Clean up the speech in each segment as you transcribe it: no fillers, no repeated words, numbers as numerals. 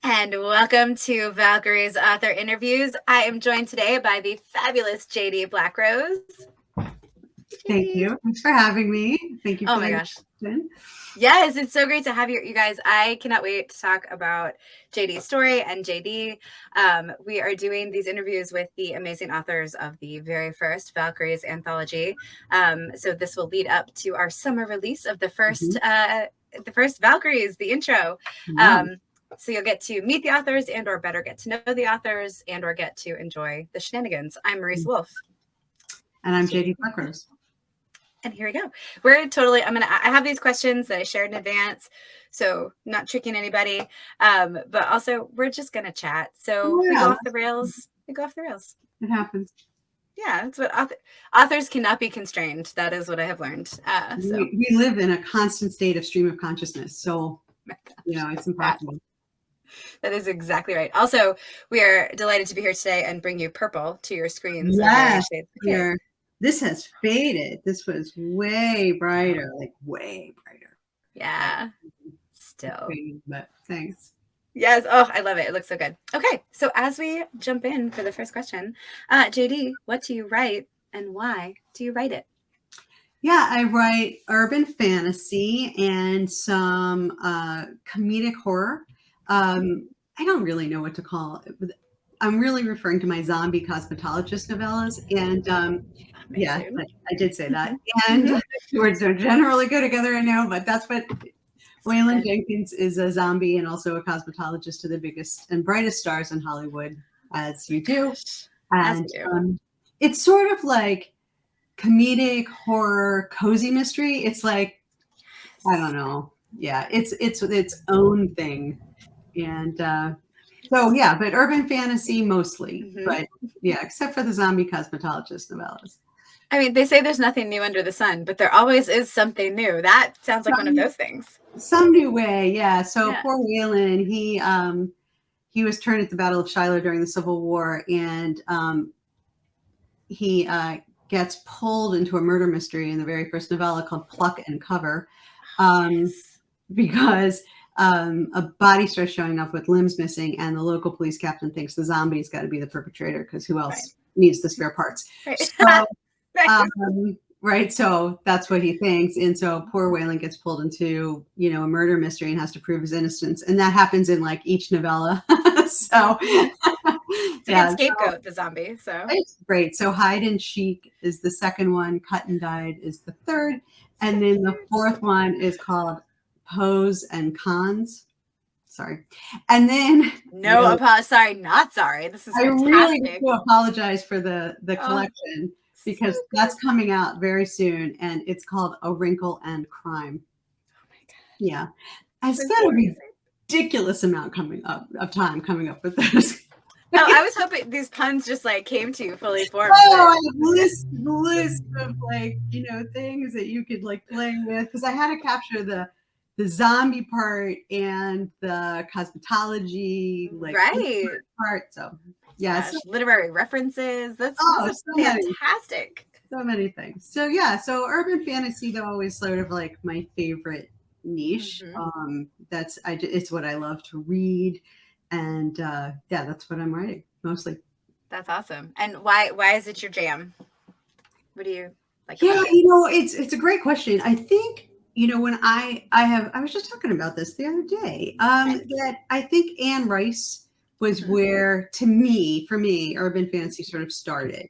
And welcome to Valkyries author interviews. I am joined today by the fabulous JD Blackrose. Thank you. Thanks for having me. Thank you. Oh my gosh. Yes, it's so great to have you guys. I cannot wait to talk about JD's story and JD. We are doing these interviews with the amazing authors of the very first Valkyries anthology. So this will lead up to our summer release of the first Valkyries, the intro. Wow. So you'll get to meet the authors and or better get to know the authors and or get to enjoy the shenanigans. I'm Marisa Wolf. And I'm JD Blackrose. And here we go. I have these questions that I shared in advance, so not tricking anybody, but also we're just going to chat. So if we go off the rails, we go off the rails. It happens. Yeah, that's what authors cannot be constrained. That is what I have learned. We live in a constant state of stream of consciousness. So, it's impossible. That is exactly right. Also, we are delighted to be here today and bring you purple to your screens. Yes, this has faded. This was way brighter, like way brighter. Yeah, still. But thanks. Yes. Oh, I love it. It looks so good. Okay. So as we jump in for the first question, JD, what do you write and why do you write it? Yeah, I write urban fantasy and some comedic horror. I don't really know what to call it. I'm really referring to my zombie cosmetologist novellas. And yeah, I did say that. And words don't generally go together, I know, but that's what Waylon Jenkins is, a zombie and also a cosmetologist to the biggest and brightest stars in Hollywood, as you do. And it's sort of like comedic horror, cozy mystery. It's like, I don't know. Yeah, it's its own thing. And so, yeah, but urban fantasy mostly. But yeah, except for the zombie cosmetologist novellas. I mean, they say there's nothing new under the sun, but there always is something new. That sounds like one of those things. Some new way, yeah. So poor Waylon, he was turned at the Battle of Shiloh during the Civil War, and he gets pulled into a murder mystery in the very first novella called Pluck and Cover, because a body starts showing up with limbs missing, and the local police captain thinks the zombie's got to be the perpetrator because who else needs the spare parts? Right. So that's what he thinks. And so poor Waylon gets pulled into, a murder mystery and has to prove his innocence. And that happens in like each novella. So yeah, scapegoat the zombie. So it's great. So Hide and Chic is the second one. Cut and Dyed is the third. And then the fourth one is called Pros and Cons. Sorry. And then sorry, not sorry. This is fantastic. I really need to apologize for the collection because that's coming out very soon, and it's called A Wrinkle and Crime. Oh my god. Yeah. I spent a ridiculous amount of time coming up with this. Oh, I was hoping these puns just like came to you fully formed. Oh, I have list of like, things that you could like play with, because I had to capture the zombie part and the cosmetology part. So yeah, literary references. That's fantastic. So many things. So yeah, so urban fantasy though always sort of like my favorite niche. It's what I love to read, and that's what I'm writing mostly. That's awesome. And why is it your jam? What do you like? Yeah, it's a great question. I think. When I was just talking about this the other day, that I think Anne Rice was where, for me, urban fantasy sort of started.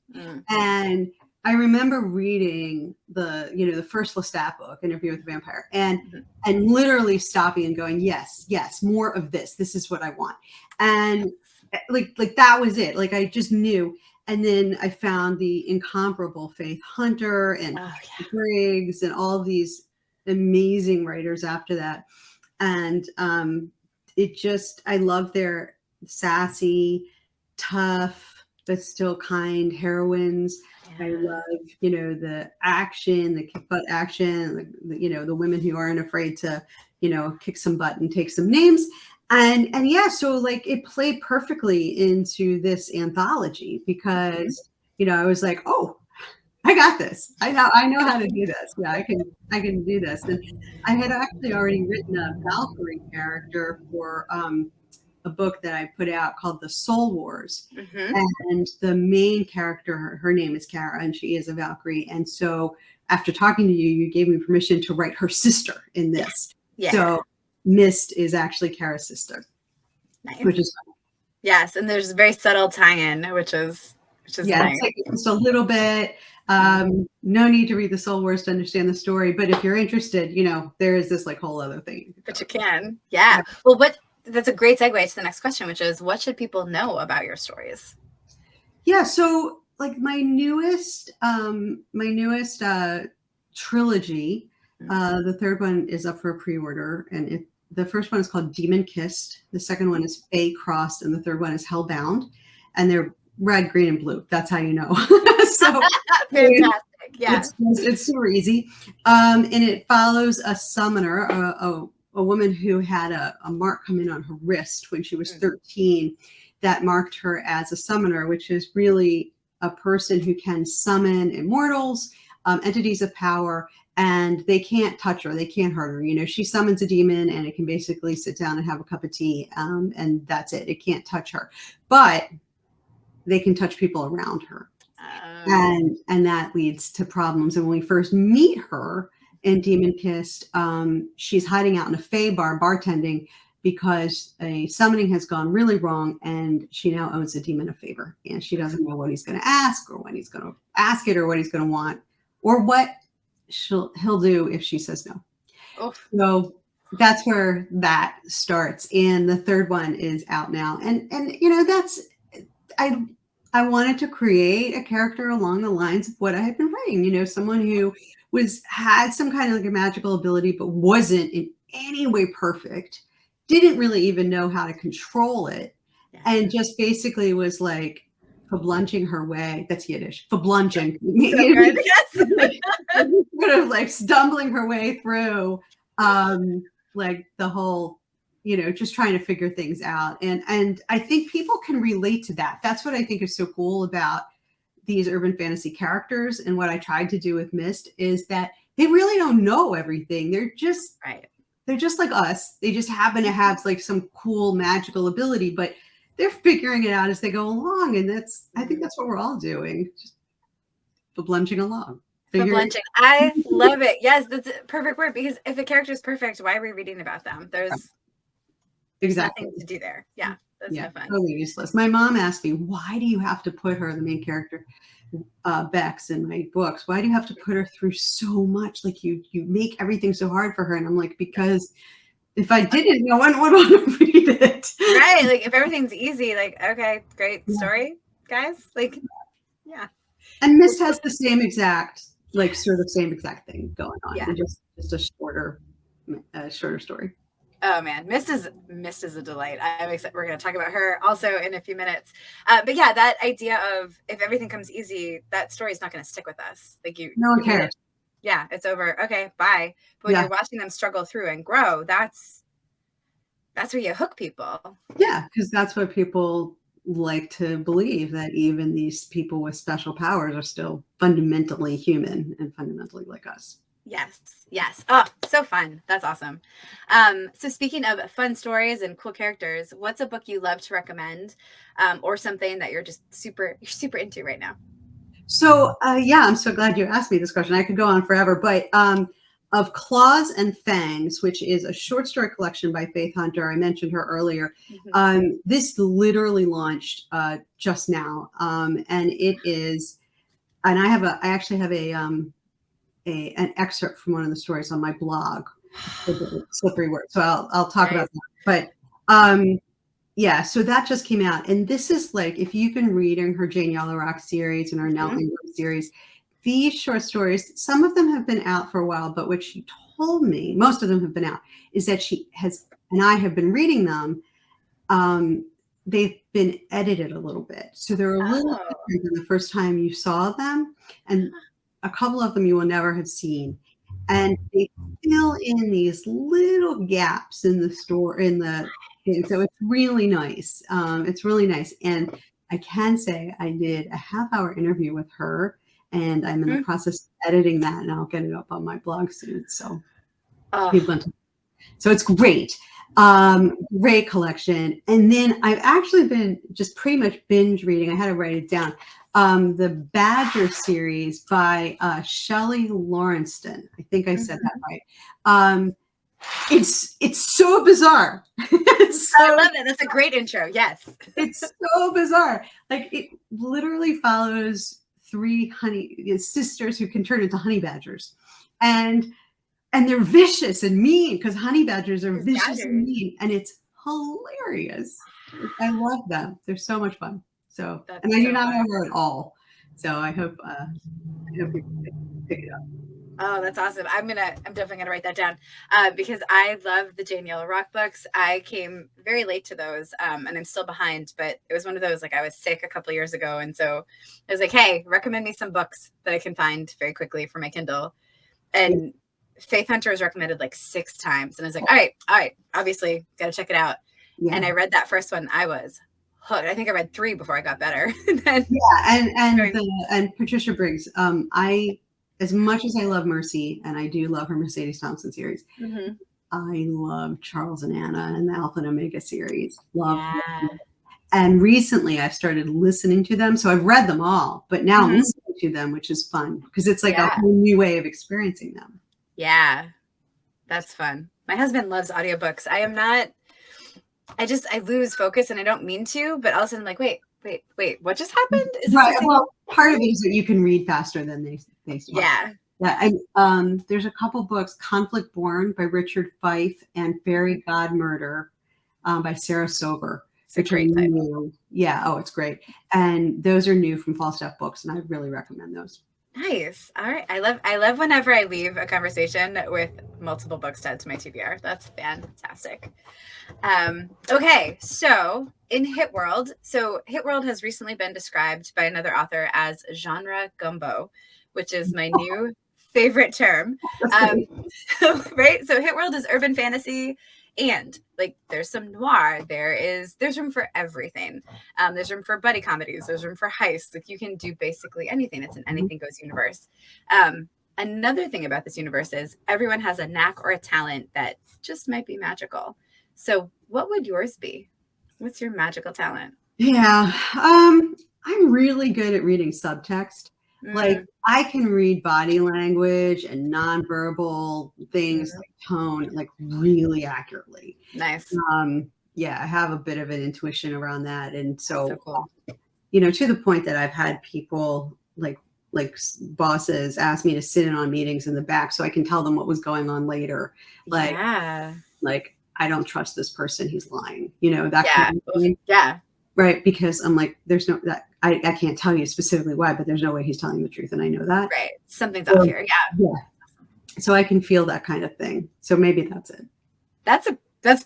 And I remember reading the first Lestat book, Interview with the Vampire, and literally stopping and going, yes, more of this. This is what I want. And like that was it. Like I just knew. And then I found the incomparable Faith Hunter and Briggs and all these amazing writers after that. And I love their sassy, tough, but still kind heroines. I love, the action, the kick butt action, the women who aren't afraid to, kick some butt and take some names. And so like it played perfectly into this anthology because, I was like, oh, I got this. I know how to do this. Yeah, I can do this. And I had actually already written a Valkyrie character for a book that I put out called The Soul Wars. Mm-hmm. And the main character, her name is Kara, and she is a Valkyrie. And so after talking to you, you gave me permission to write her sister in this. Yeah. So Mist is actually Kara's sister, Nice. which is fun. Yes, and there's a very subtle tie-in, which is nice. It's like just a little bit. No need to read The Soul Wars to understand the story, but if you're interested, there is this like whole other thing. But you can, yeah. Well, that's a great segue to the next question, which is, what should people know about your stories? Yeah, so like my newest trilogy, the third one is up for a pre-order, and the first one is called Demon Kissed, the second one is Fae Crossed, and the third one is Hellbound, and they're red, green, and blue. That's how you know. So fantastic. Yeah, it's super easy, and it follows a summoner, a woman who had a mark come in on her wrist when she was 13 that marked her as a summoner, which is really a person who can summon immortals, entities of power, and they can't touch her, they can't hurt her. She summons a demon and it can basically sit down and have a cup of tea, and that's it. It can't touch her, but they can touch people around her. And that leads to problems. And when we first meet her in Demon Kissed, she's hiding out in a Fae bar bartending because a summoning has gone really wrong, and she now owes a demon a favor, and she doesn't know what he's going to ask, or when he's going to ask it, or what he's going to want, or what he'll do if she says no. So that's where that starts, and the third one is out now, and that's I wanted to create a character along the lines of what I had been writing, someone who had some kind of like a magical ability, but wasn't in any way perfect, didn't really even know how to control it, and just basically was like verblunching her way. That's Yiddish. Verblunching. So good, yes. Sort of like stumbling her way through like the whole, just trying to figure things out. And I think people can relate to that. That's what I think is so cool about these urban fantasy characters. And what I tried to do with Mist is that they really don't know everything. They're just They're just like us. They just happen to have like some cool magical ability, but they're figuring it out as they go along. And I think that's what we're all doing. Just blunching along. Blunching. I love it. Yes, that's a perfect word, because if a character is perfect, why are we reading about them? There's nothing to do there. Yeah. That's no fun. Totally useless. My mom asked me, why do you have to put her, the main character, Bex, in my books? Why do you have to put her through so much? Like you make everything so hard for her. And I'm like, because if I didn't, no one would want to read it. Right. Like if everything's easy, like, okay, great story, guys. Like, yeah. And Mist has the same exact thing going on. Yeah. Just a shorter story. Oh man, Mist is a delight. I'm excited. We're going to talk about her also in a few minutes. But yeah, that idea of if everything comes easy, that story is not going to stick with us. Like no one cares. Yeah, it's over. Okay, bye. But when you're watching them struggle through and grow, that's where you hook people. Yeah, because that's what people like to believe, that even these people with special powers are still fundamentally human and fundamentally like us. Yes. Oh, so fun. That's awesome. So speaking of fun stories and cool characters, what's a book you love to recommend, or something that you're just super into right now? So I'm so glad you asked me this question. I could go on forever, but of Claws and Fangs, which is a short story collection by Faith Hunter. I mentioned her earlier. Mm-hmm. This literally launched just now, and it is. And I actually have an excerpt from one of the stories on my blog, Slippery Word. So I'll talk about that. But so that just came out, and this is like, if you've been reading her Jane Yellow Rock series and her Nell Ingram series, these short stories, some of them have been out for a while, but what she told me, most of them have been out, is that she has, and I have been reading them, they've been edited a little bit. So they're a little different than the first time you saw them. And a couple of them you will never have seen. And they fill in these little gaps in the story, so it's really nice. It's really nice. And I can say I did a half-hour interview with her, and I'm in the process of editing that, and I'll get it up on my blog soon. So it's great. Great collection. And then I've actually been just pretty much binge reading. I had to write it down. The Badger series by Shelley Lawrenston. I think I said that right. It's so bizarre. I love it. That's a great intro. Yes. It's so bizarre. Like, it literally follows three sisters who can turn into honey badgers. And they're vicious and mean because honey badgers are vicious and mean. And it's hilarious. I love them. They're so much fun. So, and I do not know her at all. So I hope people pick it up. Oh, that's awesome. I'm definitely gonna write that down because I love the Jane Yellow Rock books. I came very late to those, and I'm still behind, but it was one of those, like, I was sick a couple years ago. And so I was like, hey, recommend me some books that I can find very quickly for my Kindle. And Faith Hunter was recommended like 6 times. And I was like, all right, obviously got to check it out. Yeah. And I read that first one. I was hooked. I think I read 3 before I got better. And Patricia Briggs. As much as I love Mercy, and I do love her Mercedes Thompson series, I love Charles and Anna and the Alpha and Omega series. Love them. And recently I've started listening to them. So I've read them all, but now I'm listening to them, which is fun because it's like a whole new way of experiencing them. Yeah, that's fun. My husband loves audiobooks. I am not. I lose focus and I don't mean to, but all of a sudden I'm like, wait, what just happened? Right. Well, part of it is that you can read faster than they Yeah. Yeah. And there's a couple books, Conflict Born by Richard Fife and Fairy God Murder by Sarah Sober. It's a great title. Yeah. Oh, it's great. And those are new from Falstaff Books, and I really recommend those. Nice. All right. I love whenever I leave a conversation with multiple books to add to my TBR. That's fantastic. Okay. So in Hit World has recently been described by another author as genre gumbo, which is my new favorite term. Right. So Hit World is urban fantasy. And like, there's some noir. There's room for everything. There's room for buddy comedies. There's room for heists. Like, you can do basically anything. It's an anything goes universe. Another thing about this universe is everyone has a knack or a talent that just might be magical. So what would yours be? What's your magical talent? Yeah. I'm really good at reading subtext. Like, I can read body language and nonverbal things, like tone, like really accurately. Nice. Yeah, I have a bit of an intuition around that. And so cool. To the point that I've had people like bosses ask me to sit in on meetings in the back so I can tell them what was going on later. Like, I don't trust this person. He's lying, that kind of thing. Yeah. Right. Because I'm like, there's no, that I can't tell you specifically why, but there's no way he's telling the truth. And I know that. Right. Something's off here. Yeah. So I can feel that kind of thing. So maybe that's it. That's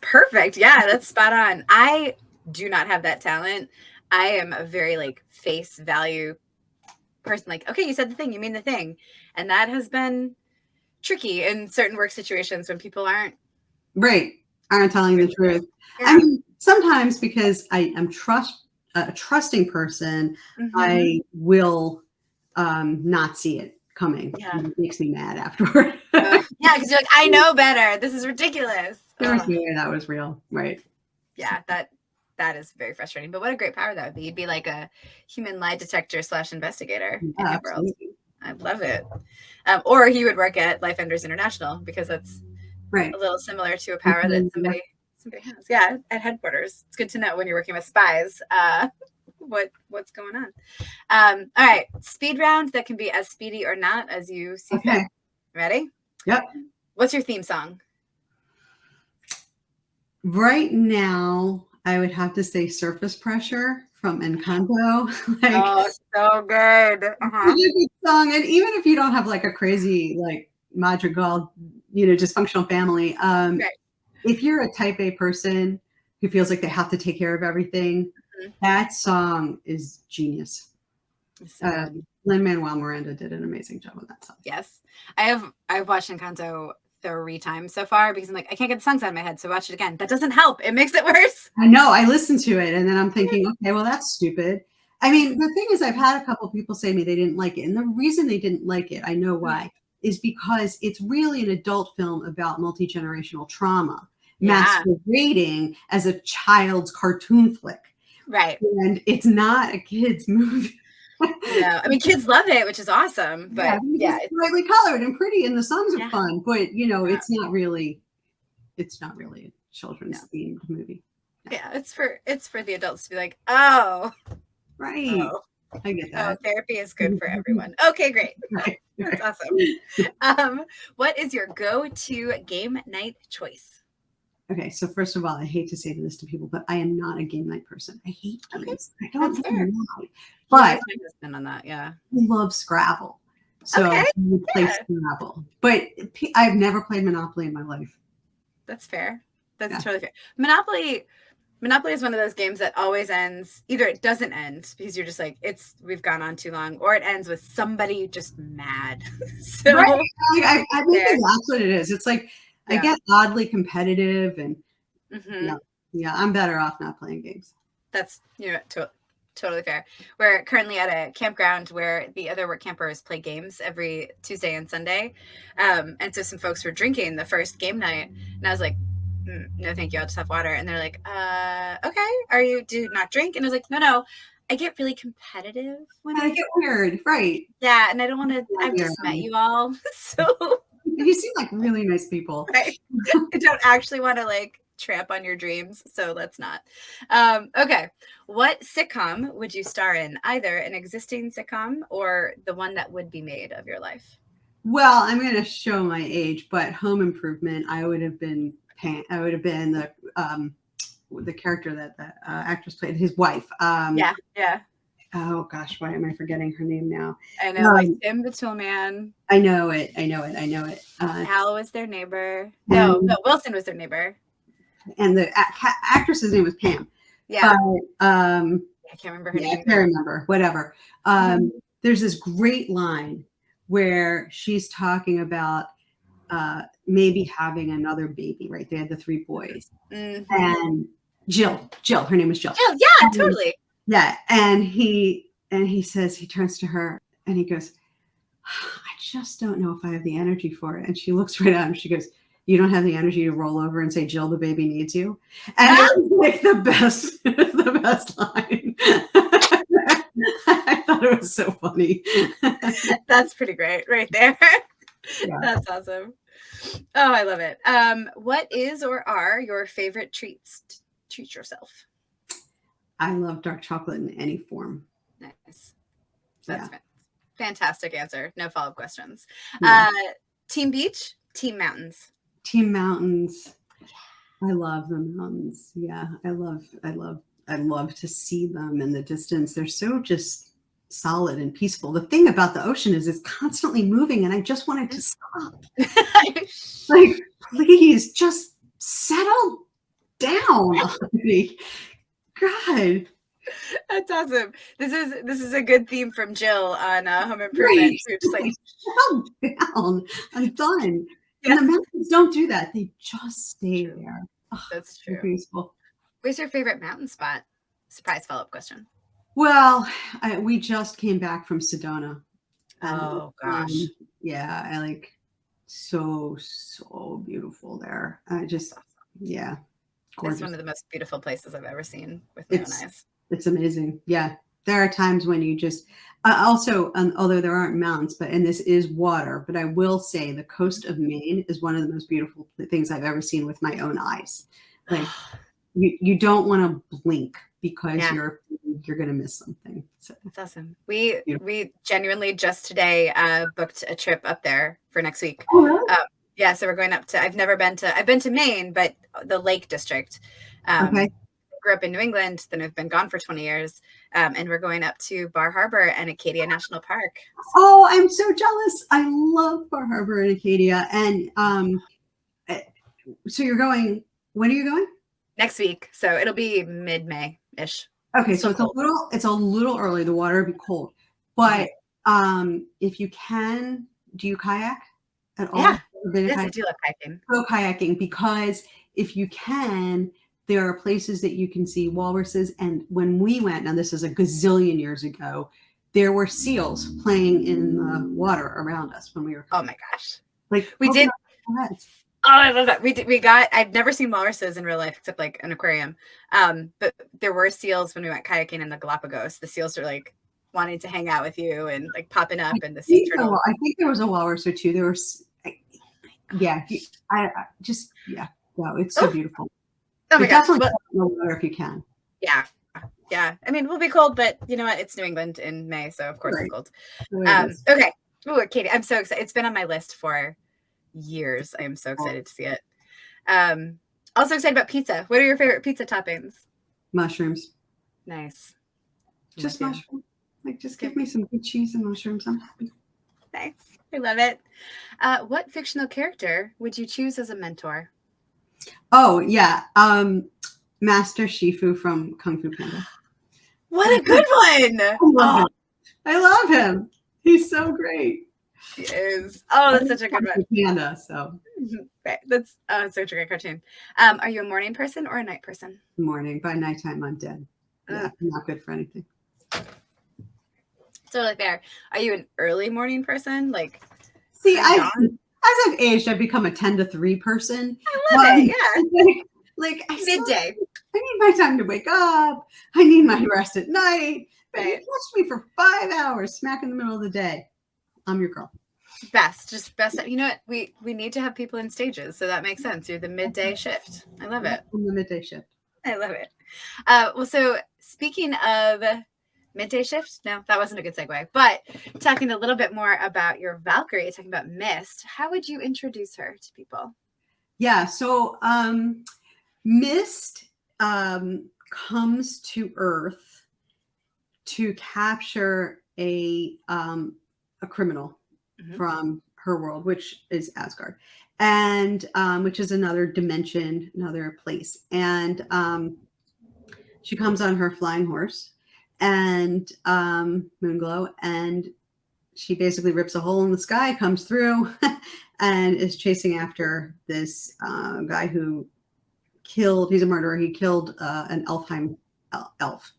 perfect. Yeah, that's spot on. I do not have that talent. I am a very like face value person. Like, okay, you said the thing, you mean the thing. And that has been tricky in certain work situations when people aren't telling the truth. Yeah. I mean, sometimes because I'm a trusting person, I will not see it coming. Yeah. It makes me mad afterward. Yeah, because you're like, I know better. This is ridiculous. There's no way that was real. Right. Yeah, that is very frustrating. But what a great power that would be. You'd be like a human lie detector / investigator in the world. I love it. Or he would work at Life Enders International, because that's a little similar to a power that somebody has. Yeah, at headquarters. It's good to know when you're working with spies what's going on. All right, speed round that can be as speedy or not as you see fit. Ready? Yep. What's your theme song? Right now, I would have to say Surface Pressure from Encanto. Oh, so good. Good song. And even if you don't have like a crazy like madrigal, dysfunctional family, if you're a type A person who feels like they have to take care of everything, that song is genius. Lin-Manuel Miranda did an amazing job on that song. Yes. I've watched Encanto 3 times so far because I'm like, I can't get the songs out of my head, so watch it again. That doesn't help. It makes it worse. I know. I listened to it and then I'm thinking, okay, well, that's stupid. I mean, the thing is, I've had a couple people say to me they didn't like it. And the reason they didn't like it, I know why, is because it's really an adult film about multi-generational trauma. Yeah. masquerading as a child's cartoon flick. Right. And it's not a kid's movie. No, I mean, kids love it, which is awesome. But yeah, it's brightly colored and pretty, and the songs are yeah. fun. But Yeah. it's not really a children's No. themed movie. No. Yeah, it's for the adults to be like, oh, Right. oh, I get that. therapy is good for everyone. Okay, great. Right. That's awesome. What is your go-to game night choice? Okay, so first of all, I hate to say this to people, but I am not a game night person. I hate games. Okay, I don't that's know fair. why. But my husband on that, yeah. I love Scrabble. So Okay, we play Scrabble. But I've never played Monopoly in my life. That's fair. That's totally fair. Monopoly is one of those games that always ends, either it doesn't end because you're just like, we've gone on too long, or it ends with somebody just mad. So right? I think that's what it is. It's like I get oddly competitive, and I'm better off not playing games. That's totally fair. We're currently at a campground where the other work campers play games every Tuesday and Sunday. And so some folks were drinking the first game night, and I was like, no, thank you. I'll just have water. And they're like, okay, do you not drink? And I was like, no, I get really competitive when I get weird. Right. Yeah. And I don't want to, I've just met you all. So you seem like really nice people. Right. I don't actually want to like tramp on your dreams, so let's not. Okay, what sitcom would you star in? Either an existing sitcom or the one that would be made of your life? Well, I'm going to show my age, but Home Improvement, I would have been the character that the actress played, his wife. Yeah. Oh gosh, why am I forgetting her name now? I know, like Tim the Toolman. I know it. Al was their neighbor. No, Wilson was their neighbor. And the actress's name was Pam. Yeah. I can't remember her name. I can't remember. Whatever. There's this great line where she's talking about maybe having another baby, right? They had the 3 boys. And Jill, her name was Jill. Yeah, totally. Yeah. And he says, he turns to her and he goes, I just don't know if I have the energy for it. And she looks right at him. She goes, you don't have the energy to roll over and say, Jill, the baby needs you. And it was like the best line. I thought it was so funny. That's pretty great right there. Yeah. That's awesome. Oh, I love it. What is or are your favorite treats to treat yourself? I love dark chocolate in any form. Nice. That's fantastic answer. No follow-up questions. Team beach, team mountains. Team mountains. I love the mountains. Yeah, I love to see them in the distance. They're so just solid and peaceful. The thing about the ocean is it's constantly moving, and I just want it to stop. Like, please just settle down. God. That's awesome. This is a good theme from Jill on Home Improvement. Right. Just like, settle down. I'm done. And the mountains don't do that. They just stay there. Oh, that's true. Peaceful. Where's your favorite mountain spot? Surprise follow-up question. Well, we just came back from Sedona. Oh gosh. I like so beautiful there. Gorgeous. It's one of the most beautiful places I've ever seen with my own eyes. It's amazing. Yeah. There are times when you just also, although there aren't mountains, and this is water, but I will say the coast of Maine is one of the most beautiful things I've ever seen with my own eyes. Like you don't want to blink because you're going to miss something. So that's awesome. We genuinely just today booked a trip up there for next week. Oh, really? So we're going up to, I've been to Maine, but the Lake District. Okay. Grew up in New England, then I've been gone for 20 years. And we're going up to Bar Harbor and Acadia National Park. Oh, I'm so jealous. I love Bar Harbor and Acadia. And so you're going, when are you going? Next week. So it'll be mid-May-ish. Okay. So it's a little early. The water will be cold. But if you can, do you kayak at all? Yeah. Yes, I do love kayaking. Go kayaking, because if you can, there are places that you can see walruses. And when we went, now this is a gazillion years ago, there were seals playing in the water around us when we were. Oh my gosh. Like we did. Oh, I love that. I've never seen walruses in real life except like an aquarium. But there were seals when we went kayaking in the Galapagos. The seals are like wanting to hang out with you and like popping up, and the sea turtles. I think there was a walrus or two. There was, yeah, yeah. Wow, it's so beautiful. Oh my gosh. Definitely no water if you can. Yeah. Yeah. I mean, we'll be cold, but you know what? It's New England in May, so of course it's cold. Okay. Ooh, Katie, I'm so excited. It's been on my list for years. I am so excited to see it. Also excited about pizza. What are your favorite pizza toppings? Mushrooms. Nice. Just mushrooms. Like, just give me some good cheese and mushrooms. I'm happy. Nice. I love it. What fictional character would you choose as a mentor? Oh, yeah. Master Shifu from Kung Fu Panda. What a good one. I love him. He's so great. He is. Oh, that's such a good one. Panda, so. Right. That's such a great cartoon. Are you a morning person or a night person? Morning. By nighttime, I'm dead. Yeah, I'm not good for anything. Totally fair. Are you an early morning person? Like, see, as I've aged, I've become a 10 to 3 person. I love it. Yeah. Like midday. I need my time to wake up. I need my rest at night. Right. You catch me for 5 hours smack in the middle of the day. I'm your girl. Best. You know what? We need to have people in stages, so that makes sense. You're the midday shift. I love it. I'm the midday shift. I love it. Well, so speaking of midday shift, no, that wasn't a good segue, but talking a little bit more about your Valkyrie, talking about Mist, how would you introduce her to people? Yeah, so Mist comes to Earth to capture a criminal from her world, which is Asgard, and which is another dimension, another place. And she comes on her flying horse and Moonglow, and she basically rips a hole in the sky, comes through, and is chasing after this guy who he's a murderer. He killed an Elfheim elf,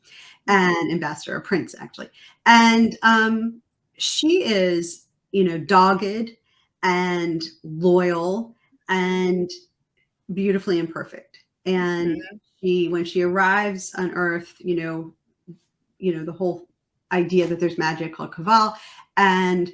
an ambassador, a prince, actually. And she is, dogged and loyal and beautifully imperfect. And when she arrives on Earth, the whole idea that there's magic called Kaval, and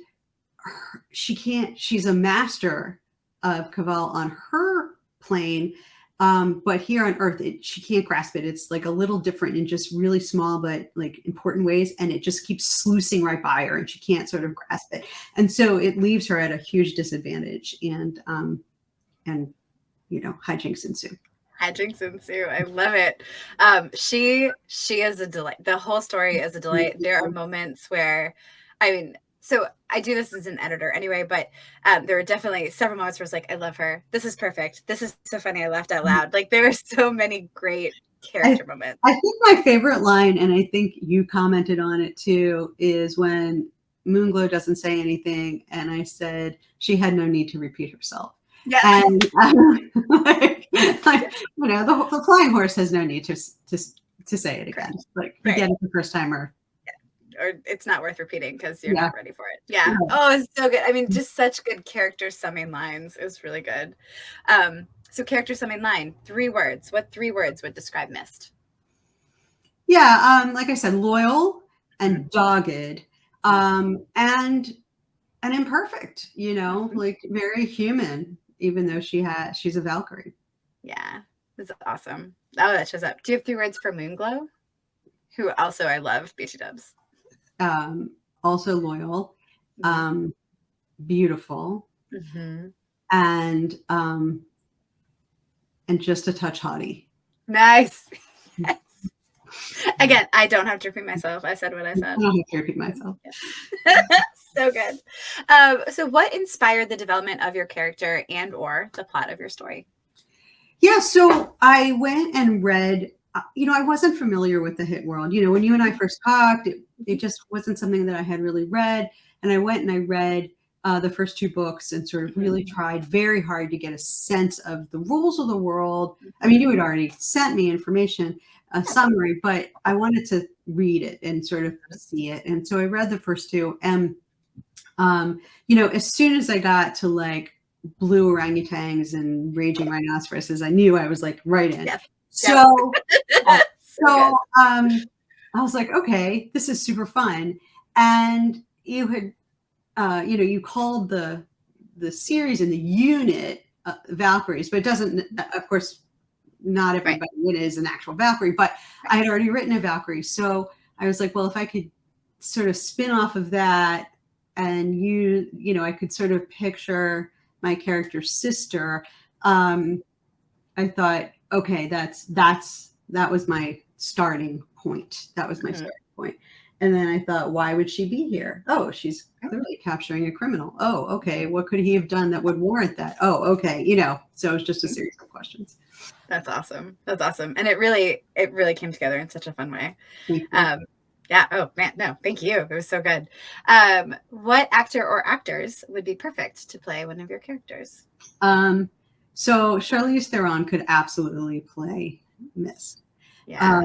she's a master of Kaval on her plane. But here on Earth, she can't grasp it. It's like a little different in just really small, but like important ways. And it just keeps sluicing right by her and she can't sort of grasp it. And so it leaves her at a huge disadvantage and hijinks ensue. Hijinks ensue. I love it. She is a delight. The whole story is a delight. There are moments where, so I do this as an editor anyway, but there were definitely several moments where I was like, I love her. This is perfect. This is so funny. I laughed out loud. Like there were so many great character moments. I think my favorite line, and I think you commented on it too, is when Moonglow doesn't say anything. And I said, she had no need to repeat herself. Yeah. And the flying horse has no need to say it again. Like you get it the first time or it's not worth repeating because you're not ready for it. Yeah. Oh, it's so good. I mean, just such good character summing lines. It was really good. So character summing line, 3 words. What 3 words would describe Mist? Yeah. Like I said, loyal and dogged, and imperfect, like very human, even though she's a Valkyrie. Yeah. That's awesome. Oh, that shows up. Do you have 3 words for Moonglow? Who also I love, BT Dubs. Also loyal, beautiful, and just a touch haughty. Nice. Again, I don't have to repeat myself. I said what I said. I don't have to repeat myself. So good. So what inspired the development of your character and or the plot of your story? Yeah, so I went and read, I wasn't familiar with the hit world. When you and I first talked, it just wasn't something that I had really read. And I went and I read the first 2 books and sort of really tried very hard to get a sense of the rules of the world. I mean, you had already sent me information, a summary, but I wanted to read it and sort of see it. And so I read the first 2. And, as soon as I got to like blue orangutans and raging rhinoceroses, I knew I was like right in. Yep. Yep. So, So good. I was like, okay, this is super fun. And you had, you called the series and the unit Valkyries, but it doesn't, of course, not Right. everybody in it is an actual Valkyrie, but Right. I had already written a Valkyrie. So I was like, well, if I could sort of spin off of that and I could sort of picture my character's sister. I thought, okay, that was my starting point. That was my starting point. And then I thought, why would she be here? Oh, she's clearly capturing a criminal. Oh, okay. What could he have done that would warrant that? Oh, okay. So it's just a series of questions. That's awesome. That's awesome. And it really came together in such a fun way. Thank you. Yeah. Oh man, no, thank you. It was so good. What actor or actors would be perfect to play one of your characters? So Charlize Theron could absolutely play Miss. Yeah.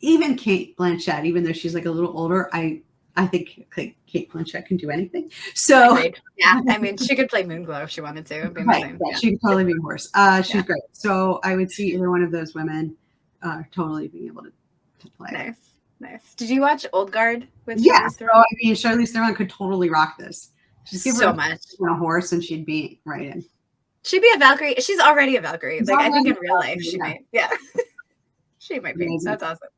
Even Kate Blanchett, even though she's like a little older, I think Kate Blanchett can do anything. So agreed. Yeah, I mean, she could play Moonglow if she wanted to. It'd be amazing. Right. Yeah, she could totally be a horse. She's great. So I would see either one of those women totally being able to play. Nice. Did you watch Old Guard with Charlize Theron? So I mean, Charlize Theron could totally rock this. Just give her so much. A horse and she'd be right in. She'd be a Valkyrie. She's already a Valkyrie. I think in real life she might. Yeah. She might be. Amazing. That's awesome.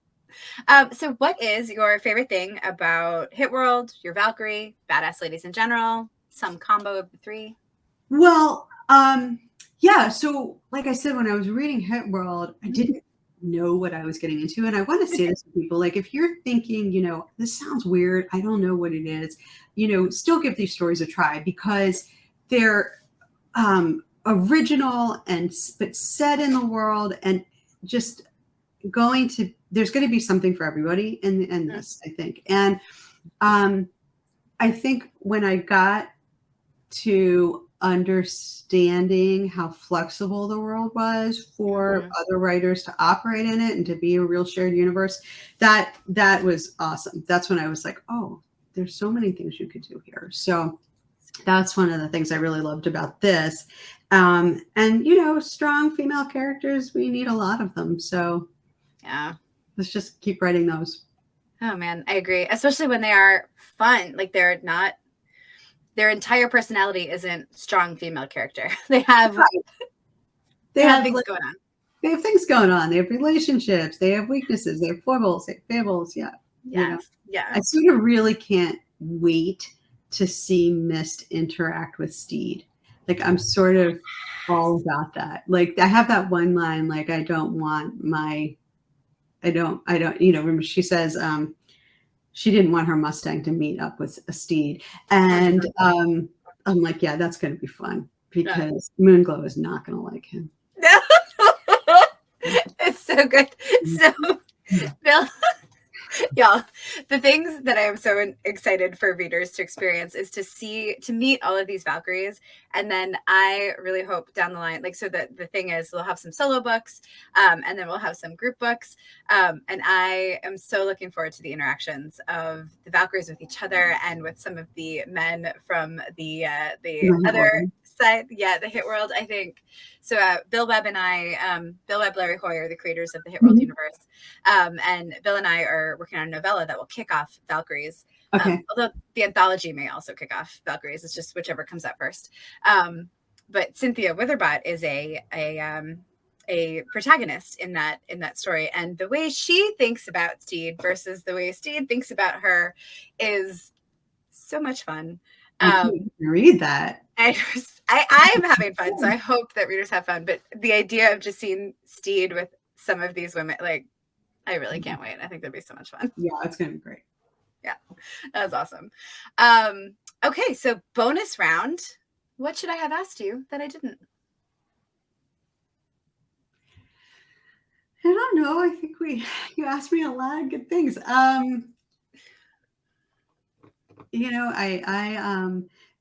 So what is your favorite thing about Hit World, your Valkyrie, Badass Ladies in general, some combo of the three? Well, yeah. So like I said, when I was reading Hit World, I didn't know what I was getting into. And I want to say this to people, like, if you're thinking, this sounds weird, I don't know what it is, still give these stories a try, because they're original but set in the world, and just there's going to be something for everybody in this, I think. And I think when I got to understanding how flexible the world was for other writers to operate in it and to be a real shared universe, that was awesome. That's when I was like, oh, there's so many things you could do here. So that's one of the things I really loved about this. And strong female characters, we need a lot of them. So yeah, let's just keep writing those. Oh man, I agree. Especially when they are fun. Like, they're not, their entire personality isn't strong female character. They have things going on. They have things going on. They have relationships. They have weaknesses. They have foibles. They have fables. Yeah. Yes. Yeah. I sort of really can't wait to see Mist interact with Steed. Like, I'm sort of all about that. Like, I have that one line, like, I don't, remember she says, she didn't want her Mustang to meet up with a Steed. And I'm like, yeah, that's going to be fun, because Moonglow is not going to like him. It's so good. So, Bill, y'all, the things that I am so excited for readers to experience is to meet all of these Valkyries. And then I really hope down the line, like, so that the thing is, we'll have some solo books, and then we'll have some group books. And I am so looking forward to the interactions of the Valkyries with each other and with some of the men from the other side. Yeah, the Hit World, I think. So Bill Webb and I, Bill Webb, Larry Hoyer, the creators of the Hit World universe. And Bill and I are working on a novella that will kick off Valkyries. Okay. Although the anthology may also kick off Valkyries. It's just whichever comes out first. But Cynthia Witherbot is a protagonist in that story, and the way she thinks about Steed versus the way Steed thinks about her is so much fun. Read that. I'm having fun, so I hope that readers have fun. But the idea of just seeing Steed with some of these women, like, I really can't wait. I think that'd be so much fun. Yeah, it's gonna be great. Yeah, that's awesome. Okay, so bonus round. What should I have asked you that I didn't? I don't know. I think you asked me a lot of good things. I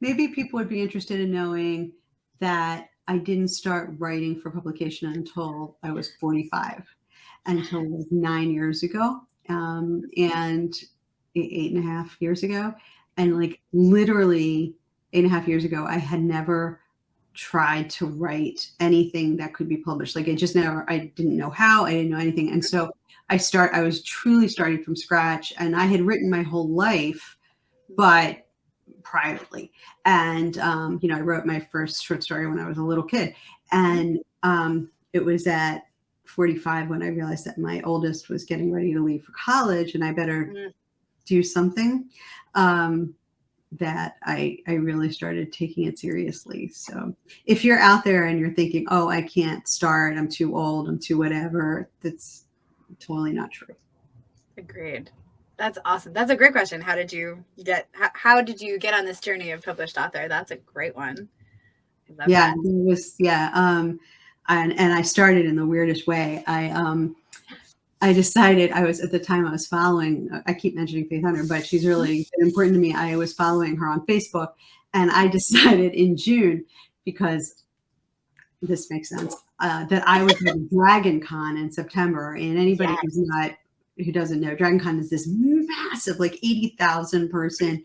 maybe people would be interested in knowing that I didn't start writing for publication until I was 45, until 9 years ago, and 8.5 years ago. And like literally 8.5 years ago, I had never tried to write anything that could be published. Like I didn't know how, I didn't know anything. And so I was truly starting from scratch, and I had written my whole life, but privately. And, I wrote my first short story when I was a little kid. And it was at 45 when I realized that my oldest was getting ready to leave for college, and I better do something. That I really started taking it seriously. So if you're out there and you're thinking, oh, I can't start, I'm too old, I'm too whatever, that's totally not true. Agreed. That's awesome. That's a great question. How did you get on this journey of published author? That's a great one. I love that. It was, and I started in the weirdest way. I decided I was following, I keep mentioning Faith Hunter, but she's really important to me. I was following her on Facebook, and I decided in June, because this makes sense, that I was at Dragon Con in September. And anybody who doesn't know, Dragon Con is this massive, like 80,000 person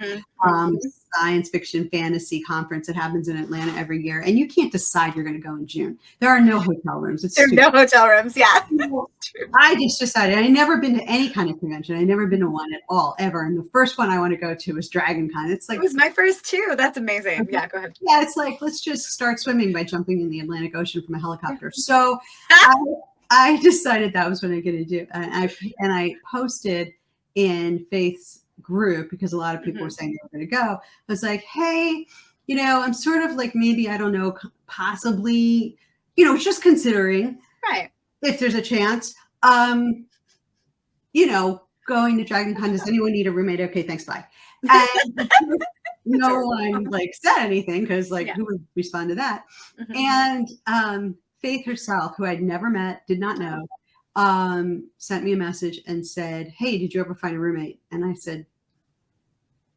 science fiction fantasy conference that happens in Atlanta every year. And you can't decide you're going to go in June. There are no hotel rooms. There are no hotel rooms. Yeah. I just decided, I'd never been to any kind of convention. I'd never been to one at all, ever. And the first one I want to go to is Dragon Con. It's like, it was my first too. That's amazing. Yeah, go ahead. Yeah, it's like, let's just start swimming by jumping in the Atlantic Ocean from a helicopter. So I decided that was what I'm going to do. And I posted in Faith's group, because a lot of people were saying they were going to go. I was like, hey, I'm sort of like, maybe, I don't know, possibly, just considering if there's a chance, going to Dragon Con. Does anyone need a roommate? Okay, thanks, bye. And no one said anything, because who would respond to that? And Faith herself, who I'd never met, did not know, sent me a message and said, hey, did you ever find a roommate? And I said,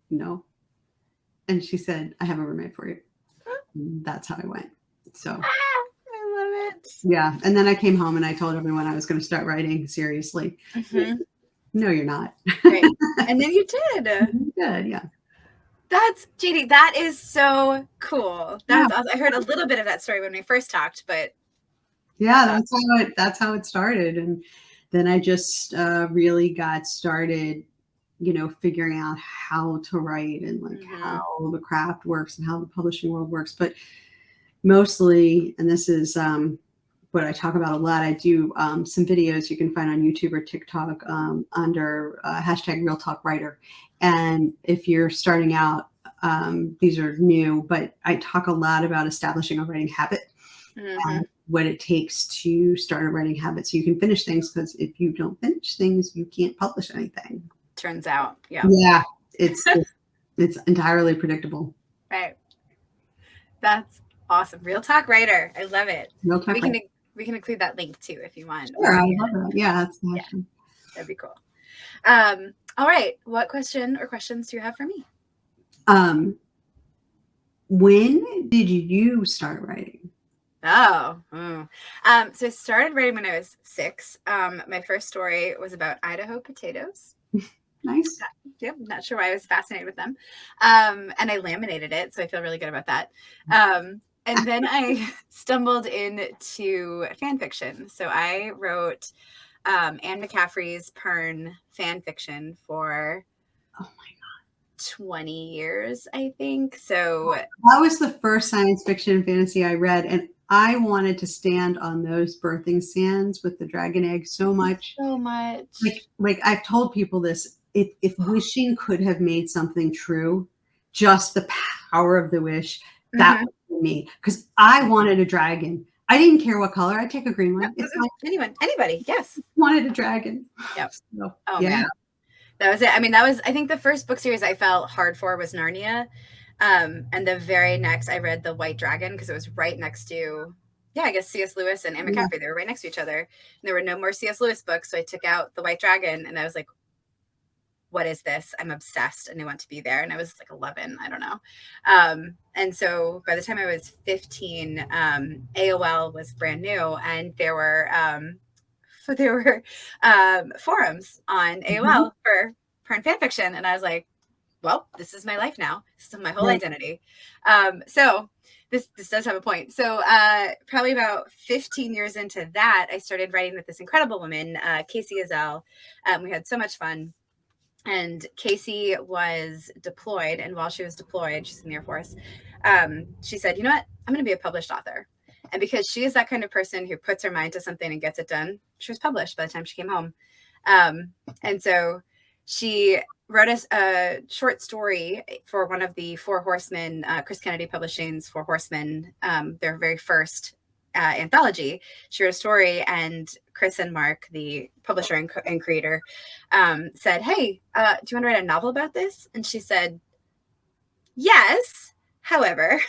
no. And she said, I have a roommate for you. And that's how I went. So I love it. Yeah. And then I came home and I told everyone I was going to start writing seriously. No, you're not. Right. And then you did. You did, yeah. That's JD. That is so cool. That's awesome. I heard a little bit of that story when we first talked, but that's how it started. And then I just really got started, figuring out how to write and how the craft works and how the publishing world works. But mostly, and this is what I talk about a lot, I do some videos you can find on YouTube or TikTok under hashtag Real Talk Writer. And if you're starting out, these are new, but I talk a lot about establishing a writing habit and what it takes to start a writing habit so you can finish things, because if you don't finish things, you can't publish anything. Turns out. Yeah. Yeah. It's entirely predictable. Right. That's awesome. Real Talk Writer. I love it. Real Talk Writer. We can include that link too if you want. Sure, I love that. Yeah, that's awesome. That'd be cool. All right. What question or questions do you have for me? When did you start writing? So I started writing when I was 6. My first story was about Idaho potatoes. Nice. Yep. Not sure why I was fascinated with them. And I laminated it, so I feel really good about that. And then I stumbled into fan fiction. So I wrote Anne McCaffrey's Pern fan fiction for 20 years, I think. So that was the first science fiction and fantasy I read, and I wanted to stand on those birthing stands with the dragon egg so much. Like I've told people this. If wishing could have made something true, just the power of the wish, that was me. Because I wanted a dragon. I didn't care what color. I'd take a green one. It's like anybody. Yes. Wanted a dragon. Yep. So, man. That was it. I mean, I think the first book series I felt hard for was Narnia. And the very next I read The White Dragon, because it was right next to, I guess C.S. Lewis and Anne McCaffrey. They were right next to each other. And there were no more C.S. Lewis books. So I took out The White Dragon and I was like, what is this? I'm obsessed and I want to be there. And I was like 11, I don't know. And so by the time I was 15, AOL was brand new, and there were forums on AOL for Pern fan fiction. And I was like, well, this is my life now. This is my whole identity. So this does have a point. So probably about 15 years into that, I started writing with this incredible woman, Casey Azell. We had so much fun. And Casey was deployed. And while she was deployed, she's in the Air Force, she said, you know what? I'm going to be a published author. And because she is that kind of person who puts her mind to something and gets it done, she was published by the time she came home. And so she wrote us a short story for one of the Four Horsemen, Chris Kennedy Publishing's Four Horsemen, their very first anthology. She wrote a story, and Chris and Mark, the publisher and creator, said, hey, do you want to write a novel about this? And she said, yes. However,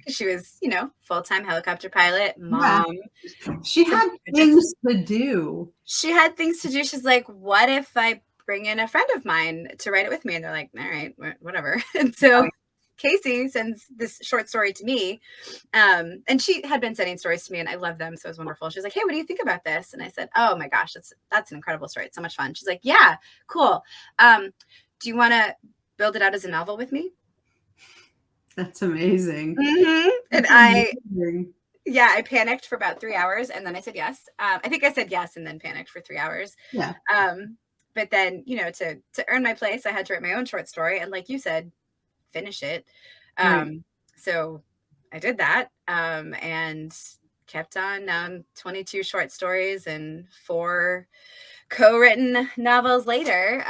she was, full-time helicopter pilot, mom. Yeah. She had things to do. She had things to do. She's like, what if I bring in a friend of mine to write it with me? And they're like, all right, whatever. And so Casey sends this short story to me. And she had been sending stories to me, and I love them. So it was wonderful. She's like, hey, what do you think about this? And I said, oh my gosh, that's an incredible story. It's so much fun. She's like, yeah, cool. Do you want to build it out as a novel with me? That's amazing. Mm-hmm. That's amazing. I panicked for about 3 hours, and then I said yes. I think I said yes and then panicked for 3 hours. Yeah. But then, to earn my place, I had to write my own short story. And like you said, finish it. Right. So I did that, and kept on. Now I'm 22 short stories and 4 co-written novels later.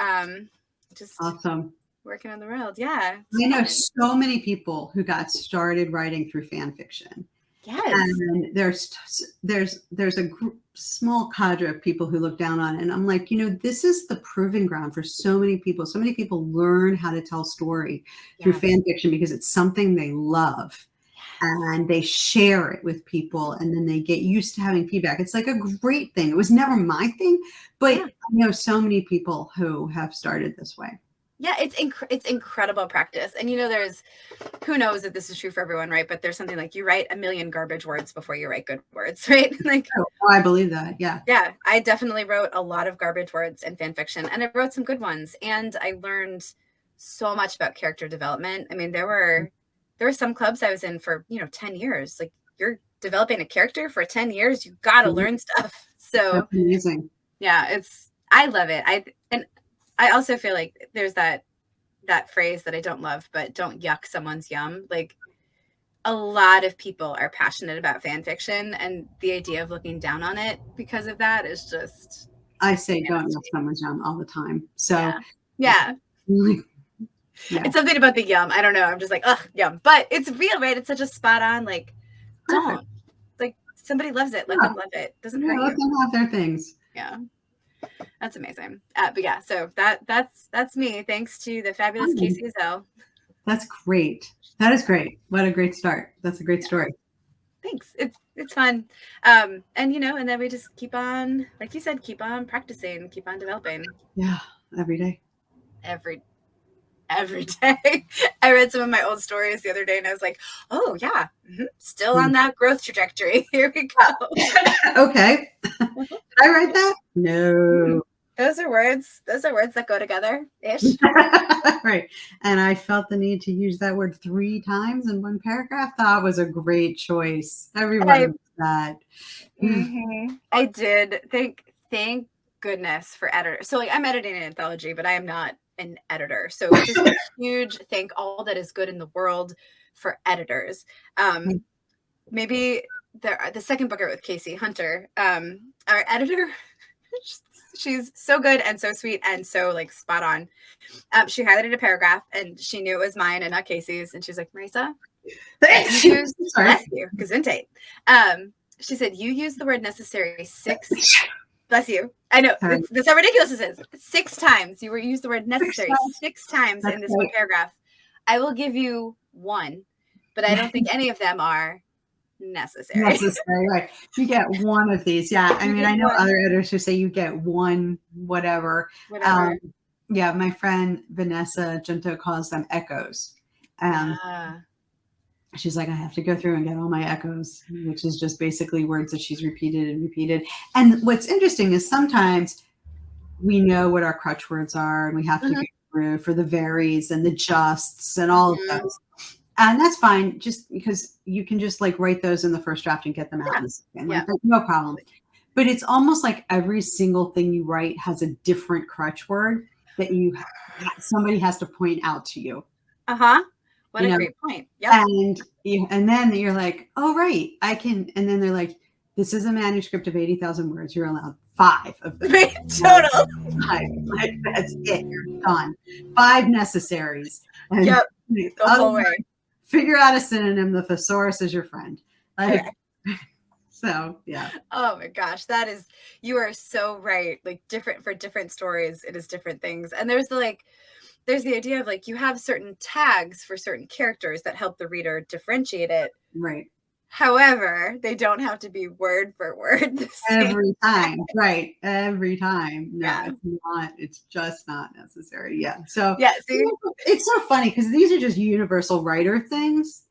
Just awesome. Working on the world. Yeah. I know so many people who got started writing through fan fiction. Yes. And there's a small cadre of people who look down on it. And I'm like, this is the proving ground for so many people. So many people learn how to tell story through fan fiction because it's something they love. And they share it with people, and then they get used to having feedback. It's like a great thing. It was never my thing, but I know so many people who have started this way. Yeah, it's incredible practice. And there's, who knows if this is true for everyone, right? But there's something like you write a million garbage words before you write good words, right? Like, I believe that. Yeah. Yeah, I definitely wrote a lot of garbage words in fan fiction, and I wrote some good ones. And I learned so much about character development. I mean, there were some clubs I was in for 10 years. Like, you're developing a character for 10 years, you got to learn stuff. So that's amazing. Yeah, I love it. I also feel like there's that phrase that I don't love, but don't yuck someone's yum. Like, a lot of people are passionate about fan fiction, and the idea of looking down on it because of that is just. I say don't yuck someone's yum all the time. So yeah. It's something about the yum. I don't know. I'm just like, ugh, yum. But it's real, right? It's such a spot on. Like, don't. Like, somebody loves it. Let them love it. Doesn't hurt you. Let them have their things. Yeah. That's amazing. But yeah, so that's me. Thanks to the fabulous Casey Azell. That's great. That is great. What a great start. That's a great story. Thanks. It's fun. And and then we just keep on, like you said, keep on practicing, keep on developing. Yeah, every day. Every day. I read some of my old stories the other day, and I was like, oh yeah, still on that growth trajectory. Here we go. Okay. Did I write that? No. Those are words that go together ish. Right. And I felt the need to use that word 3 times in one paragraph. That was a great choice. Everyone does that. I did. Thank goodness for editors. So like, I'm editing an anthology, but I am not an editor. So just a huge thank all that is good in the world for editors. Maybe the second book I wrote with Casey Hunter, our editor, she's so good and so sweet and so like spot on. She highlighted a paragraph and she knew it was mine and not Casey's. And she's like, Marisa, bless you, Gesundheit. She said, you use the word necessary 6 bless you. I know. That's how ridiculous this is. 6 times. You used the word necessary 6 times in this one paragraph. I will give you 1, but I don't think any of them are necessary. Necessary, right. You get 1 of these. Yeah. I mean, I know other editors who say you get 1, whatever. Yeah. My friend Vanessa Junto calls them echoes. She's like, I have to go through and get all my echoes, which is just basically words that she's repeated and repeated. And what's interesting is sometimes we know what our crutch words are, and we have to go through for the varies and the justs and all of those. And that's fine, just because you can just like write those in the first draft and get them out in the second. Like, no problem. But it's almost like every single thing you write has a different crutch word that somebody has to point out to you. What a great point. And then you're like, oh, right, I can. And then they're like, this is a manuscript of 80,000 words. You're allowed 5 of them. Total. 5. Like, that's it. You're done. 5 necessaries. And the whole way. Figure out a synonym. The thesaurus is your friend. Like, so, yeah. Oh my gosh, you are so right. Like different for different stories, it is different things. And there's the idea of like you have certain tags for certain characters that help the reader differentiate it. Right. However, they don't have to be word for word the same every time. Right. Every time. No, it's just not necessary. Yeah. So it's so funny because these are just universal writer things.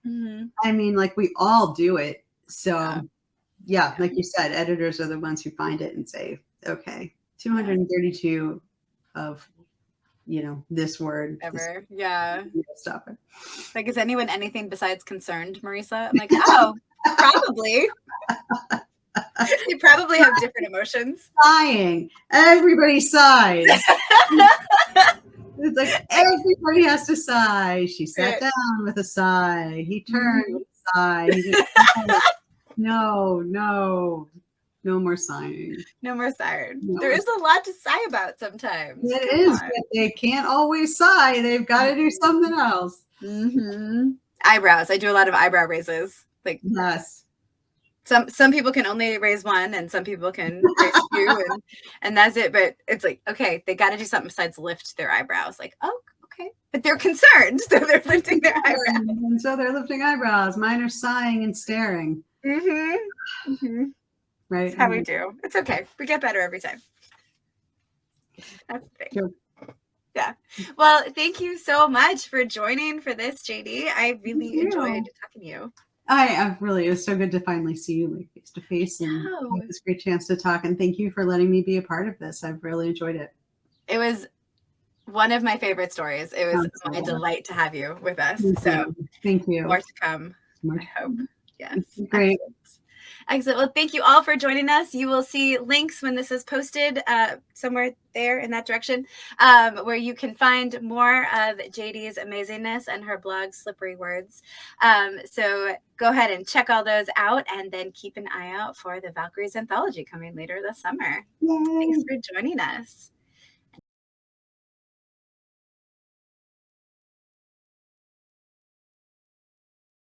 I mean, like we all do it. So like you said, editors are the ones who find it and say, okay, 232 of this word ever. Stop it. Like, is anyone anything besides concerned, Marisa? I'm like, oh, probably. They probably have different emotions. Sighing. Everybody sighs. It's like everybody has to sigh. She sat down with a sigh. He turned with a sigh. He just, no more sighing. No more sighing. There is a lot to sigh about sometimes. It is, but they can't always sigh. They've got to do something else. Eyebrows. I do a lot of eyebrow raises. Like some people can only raise one, and some people can raise 2, and that's it. But it's like, okay, they got to do something besides lift their eyebrows. Like, oh, okay, but they're concerned, so they're lifting their eyebrows. And so they're lifting eyebrows. Mine are sighing and staring. Right. That's how we do. It's okay. We get better every time. That's the thing. Sure. Yeah. Well, thank you so much for joining for this, JD. I really enjoyed talking to you. It was so good to finally see you like face to face and have this great chance to talk. And thank you for letting me be a part of this. I've really enjoyed it. It was one of my favorite stories. It was a delight to have you with us. Thank you. More to come. I hope. Yes. Great. Excellent. Well, thank you all for joining us. You will see links when this is posted somewhere there in that direction, where you can find more of JD's amazingness and her blog, Slippery Words. So go ahead and check all those out, and then keep an eye out for the Valkyries anthology coming later this summer. Yay. Thanks for joining us.